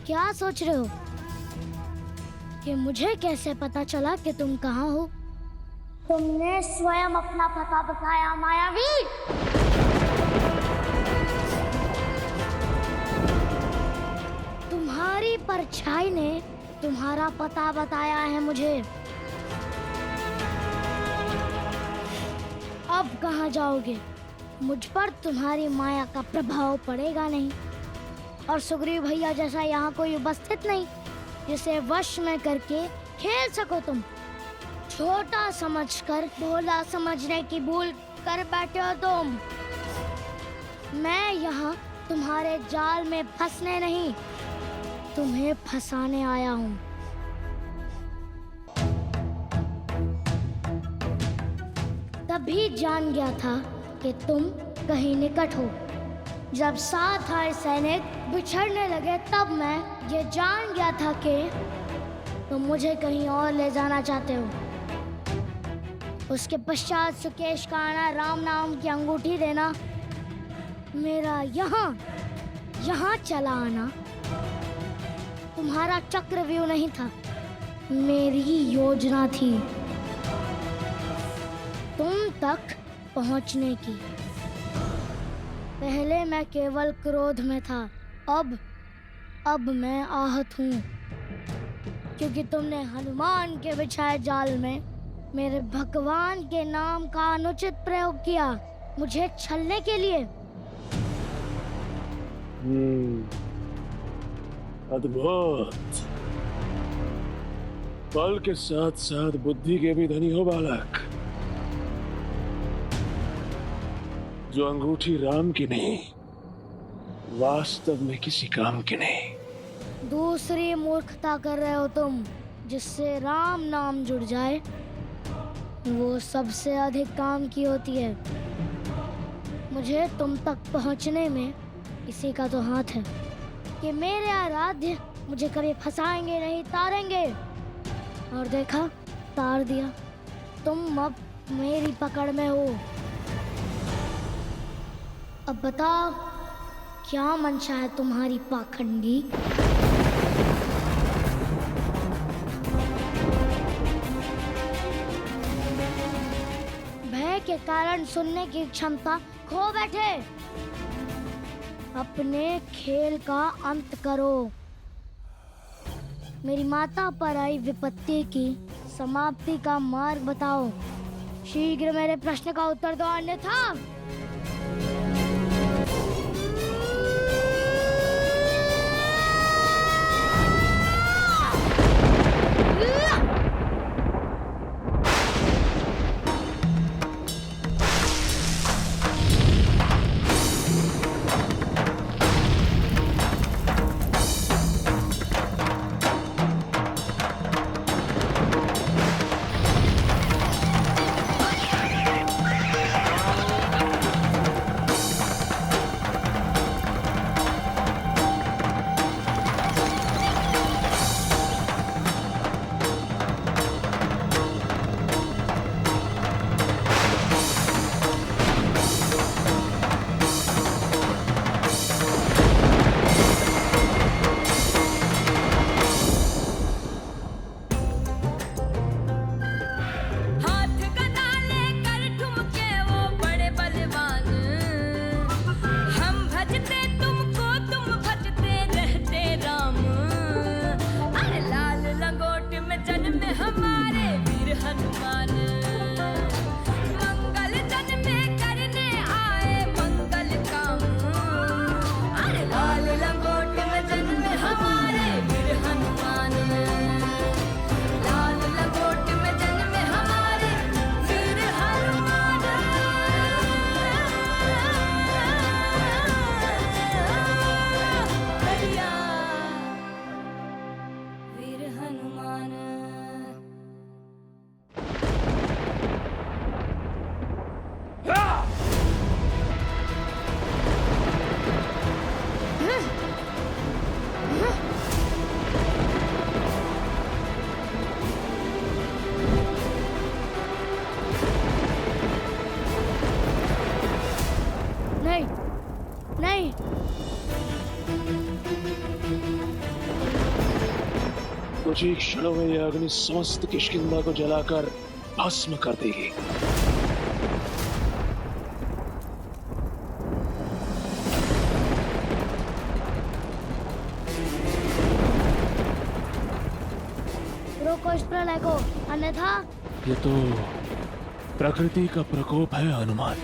क्या सोच रहे हो कि मुझे कैसे पता चला कि तुम कहाँ हो? तुमने स्वयं अपना पता बताया मायावी। तुम्हारी परछाई ने तुम्हारा पता बताया है मुझे। अब कहाँ जाओगे? मुझ पर तुम्हारी माया का प्रभाव पड़ेगा नहीं, और सुग्रीव भैया जैसा यहाँ कोई उपस्थित नहीं जिसे वश में करके खेल सको तुम। छोटा समझकर भोला समझने की भूल कर बैठे हो तुम। मैं यहाँ तुम्हारे जाल में फंसने नहीं, तुम्हें फंसाने आया हूँ। तभी जान गया था कि तुम कहीं निकट हो। जब साथ आए सैनिक बिछड़ने लगे तब मैं ये जान गया था कि तुम मुझे कहीं और ले जाना चाहते हो। उसके पश्चात सुकेश का आना, राम नाम की अंगूठी देना, मेरा यहाँ चला आना तुम्हारा चक्रव्यूह नहीं था, मेरी ही योजना थी तुम तक पहुंचने की। पहले मैं केवल क्रोध में था, अब मैं आहत हूँ, क्योंकि तुमने हनुमान के बिछाए जाल में मेरे भगवान के नाम का अनुचित प्रयोग किया, मुझे छलने के लिए। अद्भुत। बल के साथ साथ बुद्धि के भी धनी हो बालक। जो अंगूठी राम की नहीं, वास्तव में किसी काम की नहीं। दूसरी मूर्खता कर रहे हो तुम, जिससे राम नाम जुड़ जाए वो सबसे अधिक काम की होती है। मुझे तुम तक पहुंचने में इसी का तो हाथ है कि मेरे आराध्य मुझे कभी फंसाएंगे नहीं, तारेंगे। और देखा, तार दिया। तुम अब मेरी पकड़ में हो। अब बताओ, क्या मंशा है तुम्हारी पाखंडी? भय के कारण सुनने की क्षमता खो बैठे। अपने खेल का अंत करो। मेरी माता पर आई विपत्ति की समाप्ति का मार्ग बताओ। शीघ्र मेरे प्रश्न का उत्तर दो, अन्यथा कुछ ही क्षणों में यह अग्नि समस्त किष्किंधा को जलाकर भस्म कर देगी। रोको इस प्रलय को, अन्यथा ये तो प्रकृति का प्रकोप है हनुमान।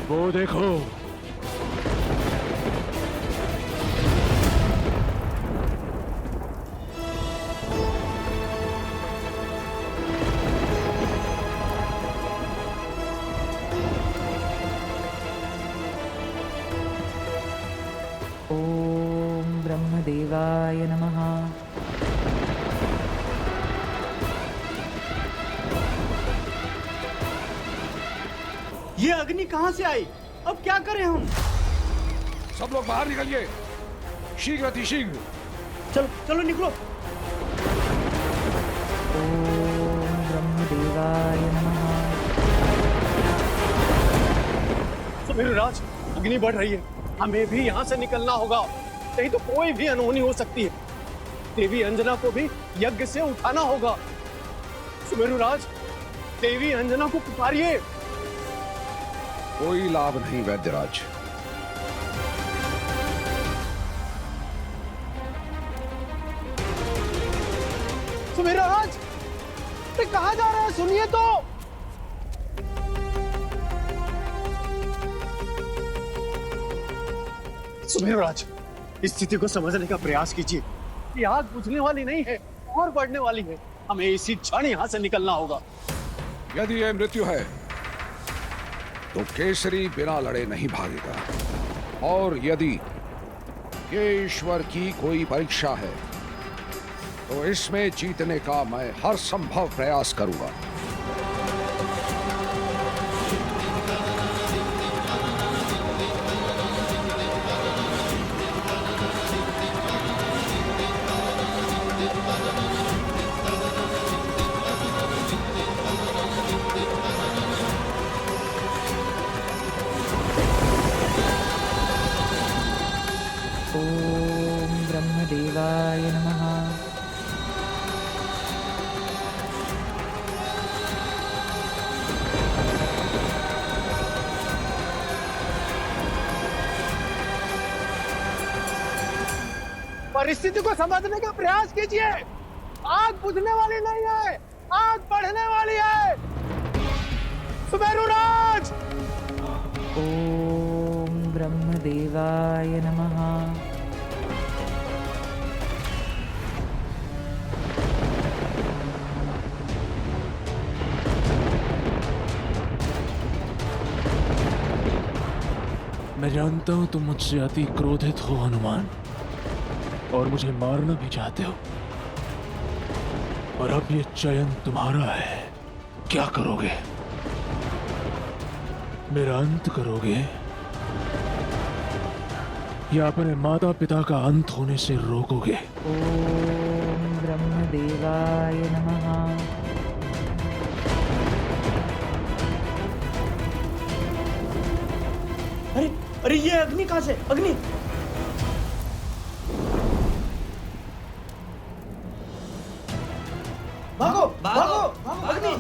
वो देखो, ओम ब्रह्मदेवाय नमः। ये अग्नि कहां से आई? अब क्या करें हम? सब लोग बाहर निकलिए, शीघ्र अतिशीघ्र। चलो चलो निकलो। ओम ब्रह्मदेवाय नमः। सुमेरुराज, अग्नि बढ़ रही है, हमें भी यहाँ से निकलना होगा, नहीं तो कोई भी अनहोनी हो सकती है। देवी अंजना को भी यज्ञ से उठाना होगा। सुमेरुराज, देवी अंजना को पुकारिए। कोई लाभ नहीं वैद्यराज। सुमेरुराज, ये कहाँ जा रहे हैं? सुनिए तो। सुमेरुराज, इस स्थिति को समझने का प्रयास कीजिए। ये आग बुझने वाली नहीं है और बढ़ने वाली है। हमें इसी क्षण यहाँ से निकलना होगा। यदि यह मृत्यु है तो केसरी बिना लड़े नहीं भागेगा, और यदि ये ईश्वर की कोई परीक्षा है तो इसमें जीतने का मैं हर संभव प्रयास करूंगा। ओम ब्रह्मदेवाय नमः। परिस्थिति को समझने का प्रयास कीजिए। आग बुझने वाली नहीं है, आग बढ़ने वाली है। सुमेरुराज, ओम ब्रह्मदेवाय नमः। मैं जानता हूं तुम मुझसे अति क्रोधित हो हनुमान, और मुझे मारना भी चाहते हो, और अब ये चयन तुम्हारा है। क्या करोगे? मेरा अंत करोगे या अपने माता पिता का अंत होने से रोकोगे? ओम ब्रह्मदेवाय नमः। अरे अरे, ये अग्नि कहां से? अग्नि! भागो भागो भागो, अग्नि!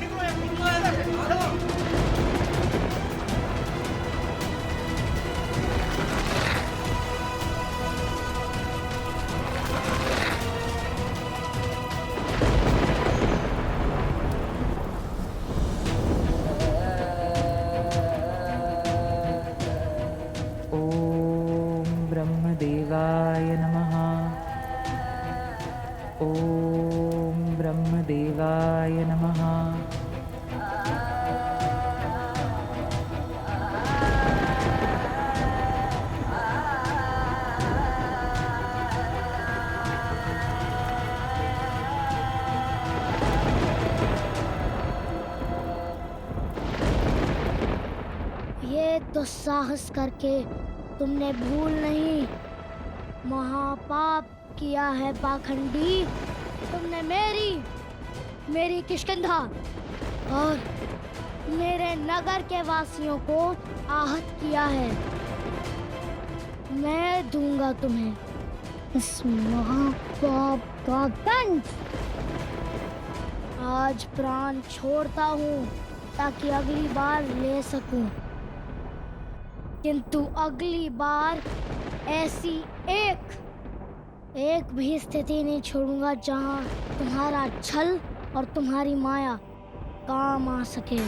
ओम ब्रह्मदेवाय नमः। ओम ब्रह्मदेवाय नमः। ये दुस्साहस करके तुमने भूल नहीं, महापाप किया है पाखंडी। तुमने मेरी किष्किंधा और मेरे नगर के वासियों को आहत किया है। मैं दूंगा तुम्हें इस महापाप काकंठ, आज प्राण छोड़ता हूँ ताकि अगली बार ले सकूं, किंतु अगली बार ऐसी एक भी स्थिति नहीं छोड़ूंगा जहाँ तुम्हारा छल और तुम्हारी माया काम आ सके।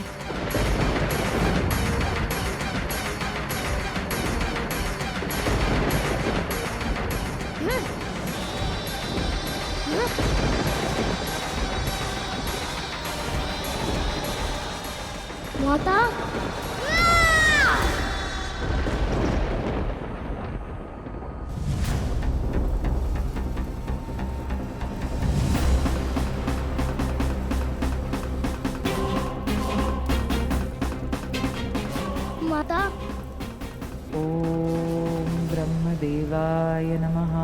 माता, माता, ॐ ब्रह्मदेवाय नमः।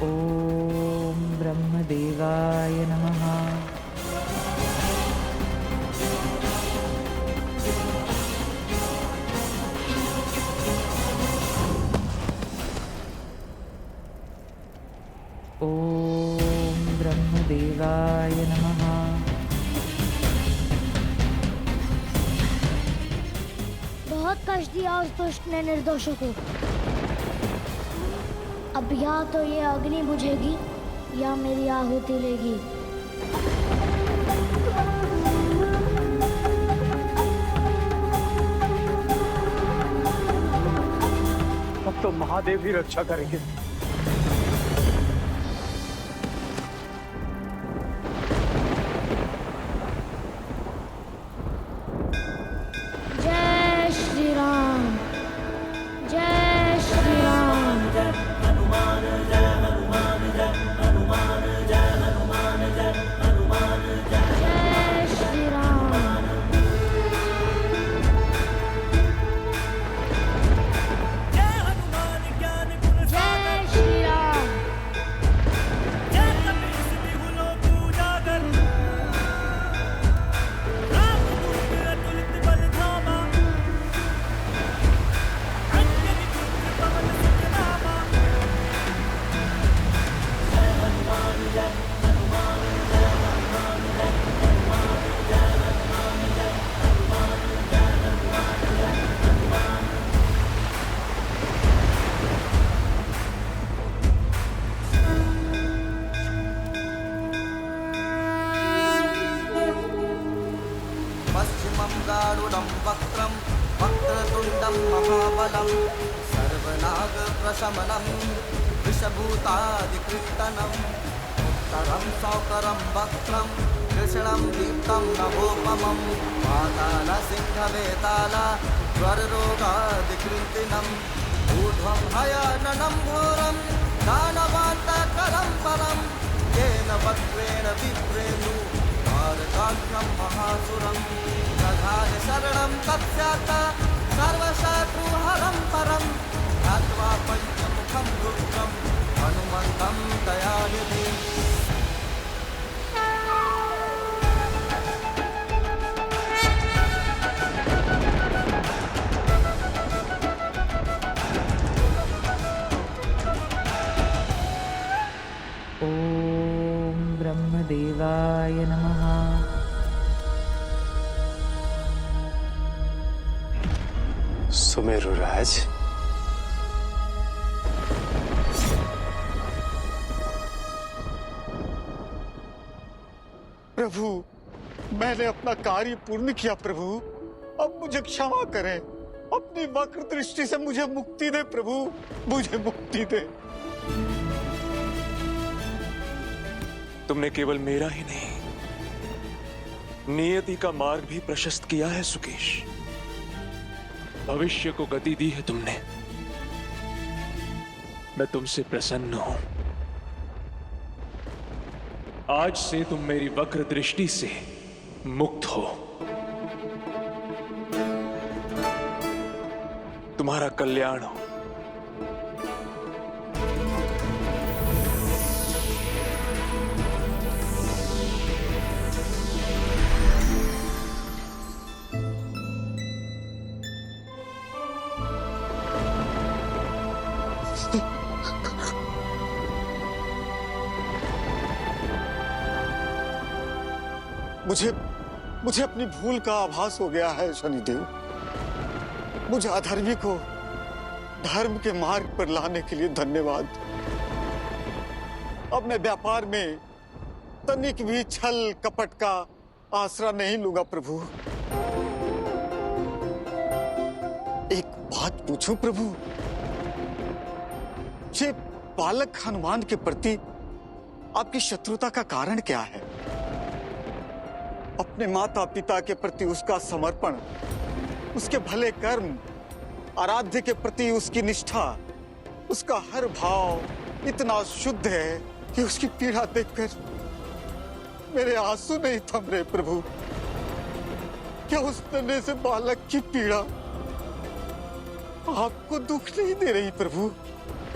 ॐ ब्रह्मदेवाय नमः। ॐ ब्रह्मदेवाय नमः। बहुत कष्ट दिया उस दुष्ट ने निर्दोषों को। अब या तो ये अग्नि बुझेगी या मेरी आहुति लेगी। अब तो महादेव ही रक्षा करेंगे। जय श्री राम, जय श्री राम। जय श्री राम। जय श्री राम। पश्चिमं गारुडं वक्त्रं वक्रतुण्डं महाबलं सर्वनागप्रशमनं विषभूतादिकृत्तनम् उत्तरं सौकरं वक्त्रं कृष्णं दीप्तं नभोपमं पातालसिंहवेताल ज्वररोगादिकृन्तिनम् ऊर्ध्वं हयननं घोरं दानवान्तकरं परं येन वक्रेण विप्रेणु मार्गाख्यं महासुरं दधाति शरणं तत्स्यात् सर्वशत्रुहरं परं ध्यात्वा पञ्चमुखं रुद्रं हनुमन्तं दयानिधिम्। ॐ ब्रह्मदेवाय नमः। सुमेरुराज, प्रभु, मैंने अपना कार्य पूर्ण किया प्रभु, अब मुझे क्षमा करें। अपनी वक्र दृष्टि से मुझे मुक्ति दे प्रभु, मुझे मुक्ति दे। तुमने केवल मेरा ही नहीं, नियति का मार्ग भी प्रशस्त किया है सुकेश। भविष्य को गति दी है तुमने। मैं तुमसे प्रसन्न हूं। आज से तुम मेरी वक्र दृष्टि से मुक्त हो। तुम्हारा कल्याण हो। मुझे अपनी भूल का आभास हो गया है शनिदेव। मुझे अधर्मी को धर्म के मार्ग पर लाने के लिए धन्यवाद। अब मैं व्यापार में तनिक भी छल कपट का आसरा नहीं लूंगा प्रभु। एक बात पूछूं प्रभु, ये बालक हनुमान के प्रति आपकी शत्रुता का कारण क्या है? अपने माता पिता के प्रति उसका समर्पण, उसके भले कर्म, आराध्य के प्रति उसकी निष्ठा, उसका हर भाव इतना शुद्ध है कि उसकी पीड़ा देखकर मेरे आंसू नहीं थम रहे प्रभु। क्या उस नन्हे से बालक की पीड़ा आपको दुख नहीं दे रही प्रभु?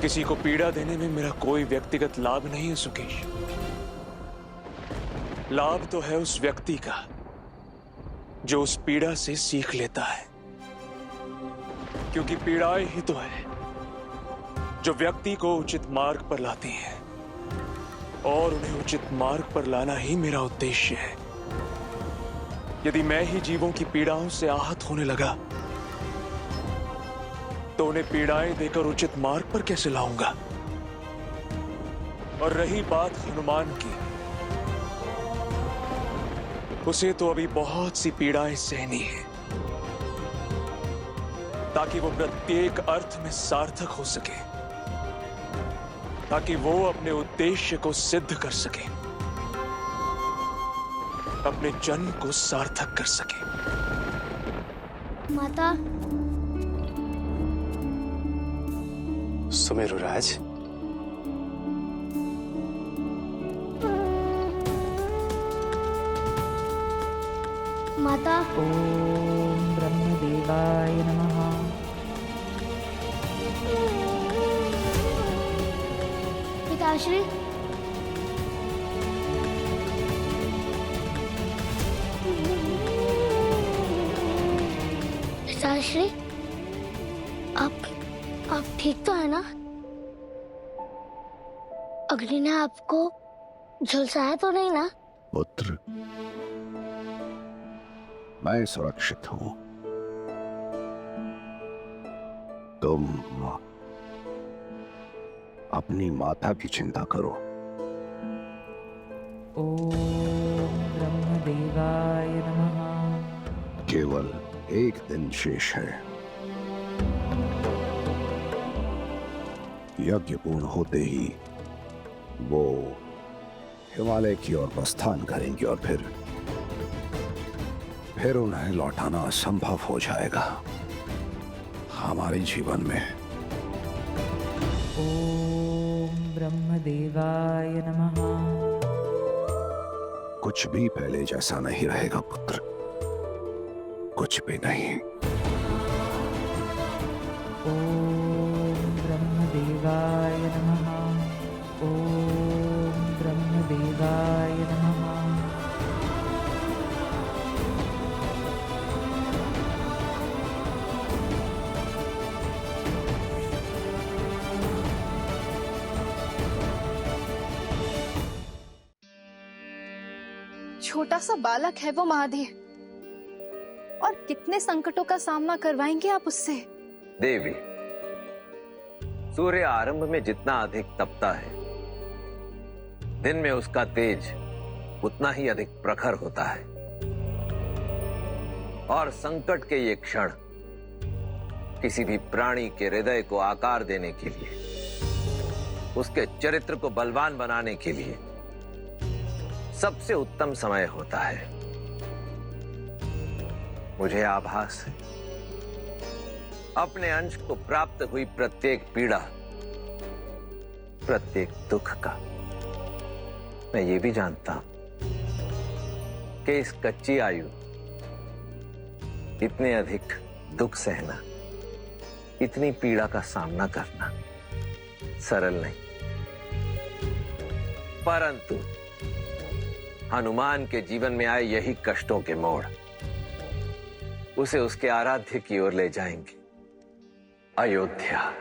किसी को पीड़ा देने में मेरा कोई व्यक्तिगत लाभ नहीं है सुकेश। लाभ तो है उस व्यक्ति का जो उस पीड़ा से सीख लेता है, क्योंकि पीड़ाएं ही तो है जो व्यक्ति को उचित मार्ग पर लाती हैं, और उन्हें उचित मार्ग पर लाना ही मेरा उद्देश्य है। यदि मैं ही जीवों की पीड़ाओं से आहत होने लगा तो उन्हें पीड़ाएं देकर उचित मार्ग पर कैसे लाऊंगा? और रही बात हनुमान की, उसे तो अभी बहुत सी पीड़ाएं सहनी है ताकि वो प्रत्येक अर्थ में सार्थक हो सके, ताकि वो अपने उद्देश्य को सिद्ध कर सके, अपने जन्म को सार्थक कर सके। माता। सुमेरुराज, माता। ओम ब्रह्मदेवाय नमः। पिताश्री। पिताश्री, आप ठीक तो है ना? अग्नि ने आपको झुलसाया तो नहीं ना? पुत्र, मैं सुरक्षित हूं। तुम अपनी माता की चिंता करो। ओम ब्रह्मदेवाय नमः। केवल एक दिन शेष है। यज्ञ पूर्ण होते ही वो हिमालय की ओर प्रस्थान करेंगे और फिर उन्हें लौटाना असंभव हो जाएगा हमारे जीवन में। ओम ब्रह्मदेवाय नमः। कुछ भी पहले जैसा नहीं रहेगा पुत्र, कुछ भी नहीं। ओम ब्रह्मदेवाय नमः। ओम ब्रह्मदेवाय नमः। छोटा सा बालक है वो महादेव, और कितने संकटों का सामना करवाएंगे आप उससे? देवी, सूर्य आरंभ में जितना अधिक तपता है, दिन में उसका तेज उतना ही अधिक प्रखर होता है। और संकट के ये क्षण किसी भी प्राणी के हृदय को आकार देने के लिए, उसके चरित्र को बलवान बनाने के लिए सबसे उत्तम समय होता है। मुझे आभास है अपने अंश को प्राप्त हुई प्रत्येक पीड़ा, प्रत्येक दुख का। मैं ये भी जानता हूं कि इस कच्ची आयु इतने अधिक दुख सहना, इतनी पीड़ा का सामना करना सरल नहीं। परंतु हनुमान के जीवन में आए यही कष्टों के मोड़ उसे उसके आराध्य की ओर ले जाएंगे, अयोध्या।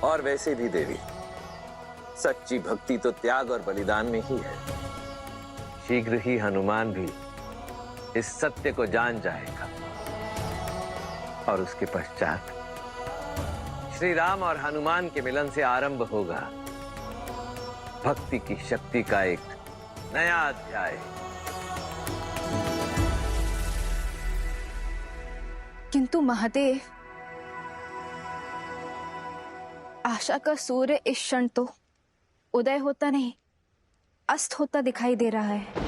और वैसे भी देवी, सच्ची भक्ति तो त्याग और बलिदान में ही है। शीघ्र ही हनुमान भी इस सत्य को जान जाएगा और उसके पश्चात श्री राम और हनुमान के मिलन से आरंभ होगा भक्ति की शक्ति का एक नया अध्याय। किंतु महादेव, आशा का सूर्य इस क्षण तो उदय होता नहीं, अस्त होता दिखाई दे रहा है।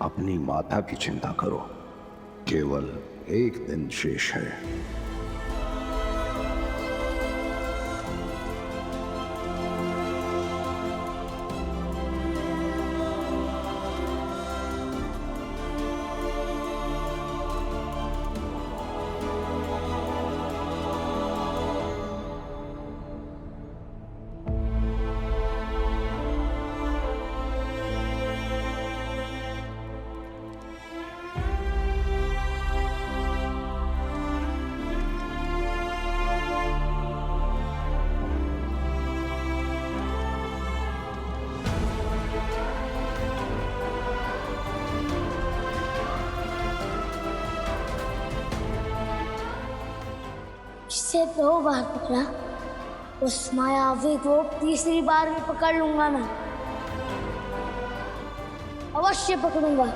अपनी माता की चिंता करो, केवल एक दिन शेष है। जिसे 2 बार पकड़ा, उस मायावी को तीसरी बार भी पकड़ लूंगा मैं, अवश्य पकड़ूंगा।